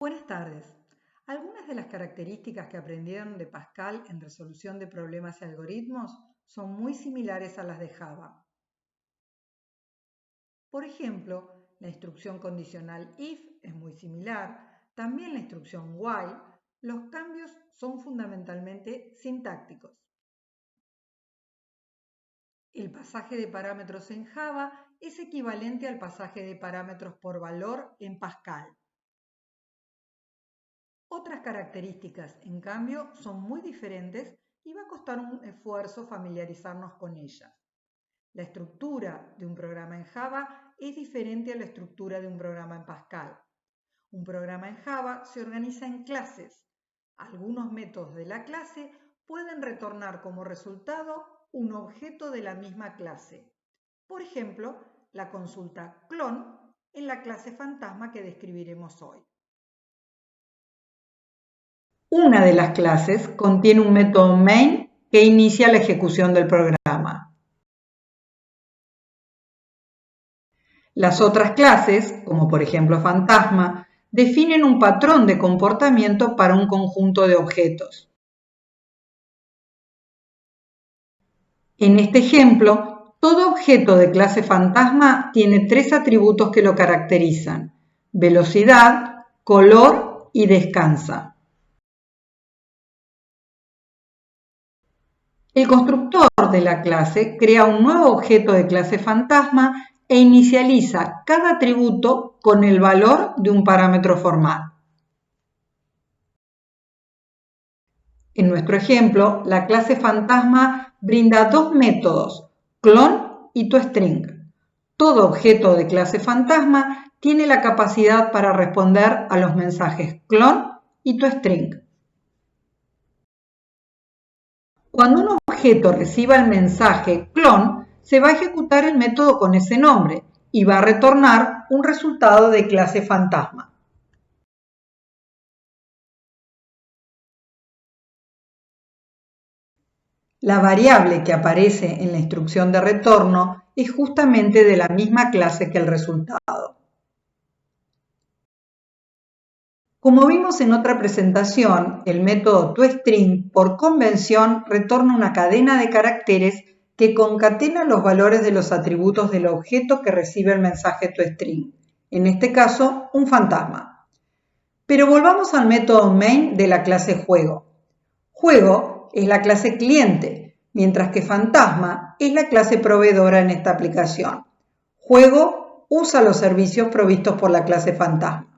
Buenas tardes. Algunas de las características que aprendieron de Pascal en resolución de problemas y algoritmos son muy similares a las de Java. Por ejemplo, la instrucción condicional if es muy similar, también la instrucción while. Los cambios son fundamentalmente sintácticos. El pasaje de parámetros en Java es equivalente al pasaje de parámetros por valor en Pascal. Otras características, en cambio, son muy diferentes y va a costar un esfuerzo familiarizarnos con ellas. La estructura de un programa en Java es diferente a la estructura de un programa en Pascal. Un programa en Java se organiza en clases. Algunos métodos de la clase pueden retornar como resultado un objeto de la misma clase. Por ejemplo, la consulta clon en la clase fantasma que describiremos hoy. Una de las clases contiene un método main que inicia la ejecución del programa. Las otras clases, como por ejemplo fantasma, definen un patrón de comportamiento para un conjunto de objetos. En este ejemplo, todo objeto de clase fantasma tiene tres atributos que lo caracterizan: velocidad, color y descansa. El constructor de la clase crea un nuevo objeto de clase fantasma e inicializa cada atributo con el valor de un parámetro formal. En nuestro ejemplo, la clase fantasma brinda dos métodos, clon y toString. Todo objeto de clase fantasma tiene la capacidad para responder a los mensajes clon y toString. Cuando un objeto reciba el mensaje clon, se va a ejecutar el método con ese nombre y va a retornar un resultado de clase fantasma. La variable que aparece en la instrucción de retorno es justamente de la misma clase que el resultado. Como vimos en otra presentación, el método toString por convención retorna una cadena de caracteres que concatena los valores de los atributos del objeto que recibe el mensaje toString, en este caso un fantasma. Pero volvamos al método main de la clase juego. Juego es la clase cliente, mientras que fantasma es la clase proveedora en esta aplicación. Juego usa los servicios provistos por la clase fantasma.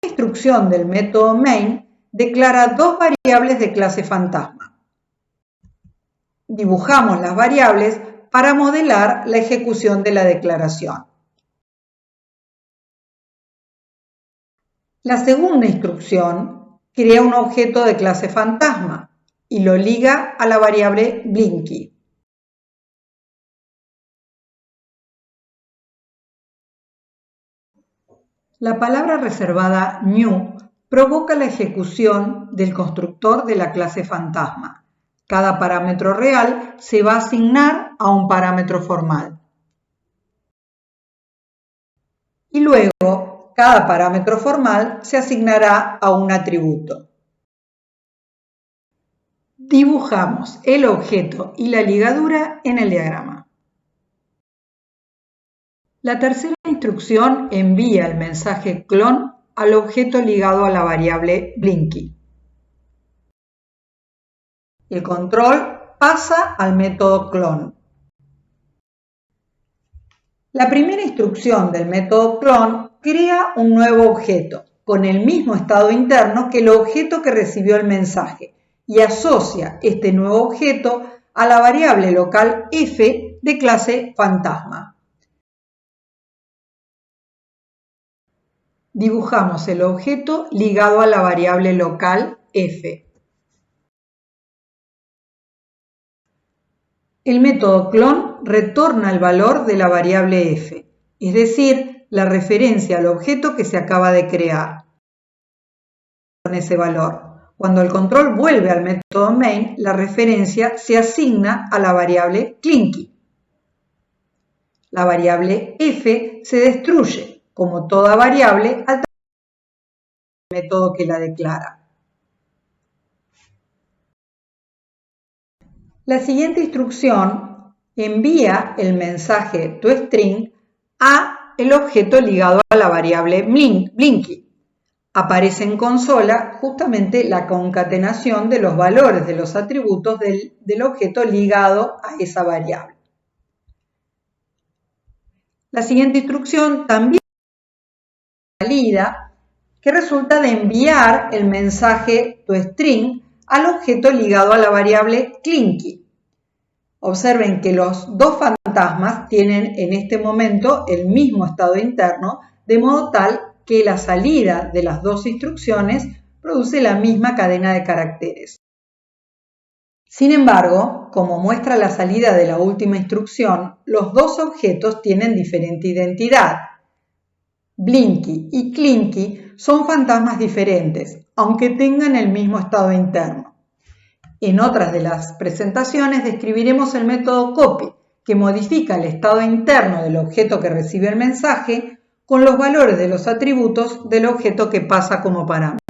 La instrucción del método main declara dos variables de clase fantasma. Dibujamos las variables para modelar la ejecución de la declaración. La segunda instrucción crea un objeto de clase fantasma y lo liga a la variable Blinky. La palabra reservada new provoca la ejecución del constructor de la clase fantasma. Cada parámetro real se va a asignar a un parámetro formal. Y luego, cada parámetro formal se asignará a un atributo. Dibujamos el objeto y la ligadura en el diagrama. La tercera instrucción envía el mensaje clon al objeto ligado a la variable Blinky. El control pasa al método clon. La primera instrucción del método clon crea un nuevo objeto con el mismo estado interno que el objeto que recibió el mensaje y asocia este nuevo objeto a la variable local f de clase fantasma. Dibujamos el objeto ligado a la variable local f. El método clon retorna el valor de la variable f, es decir, la referencia al objeto que se acaba de crear con ese valor. Cuando el control vuelve al método main, la referencia se asigna a la variable Clinky. La variable f se destruye, como toda variable, al método que la declara. La siguiente instrucción envía el mensaje toString a el objeto ligado a la variable Blinky. Aparece en consola justamente la concatenación de los valores de los atributos del objeto ligado a esa variable. La siguiente instrucción también salida que resulta de enviar el mensaje toString al objeto ligado a la variable Clinky. Observen que los dos fantasmas tienen en este momento el mismo estado interno, de modo tal que la salida de las dos instrucciones produce la misma cadena de caracteres. Sin embargo, como muestra la salida de la última instrucción, los dos objetos tienen diferente identidad. Blinky y Clinky son fantasmas diferentes, aunque tengan el mismo estado interno. En otras de las presentaciones describiremos el método copy, que modifica el estado interno del objeto que recibe el mensaje con los valores de los atributos del objeto que pasa como parámetro.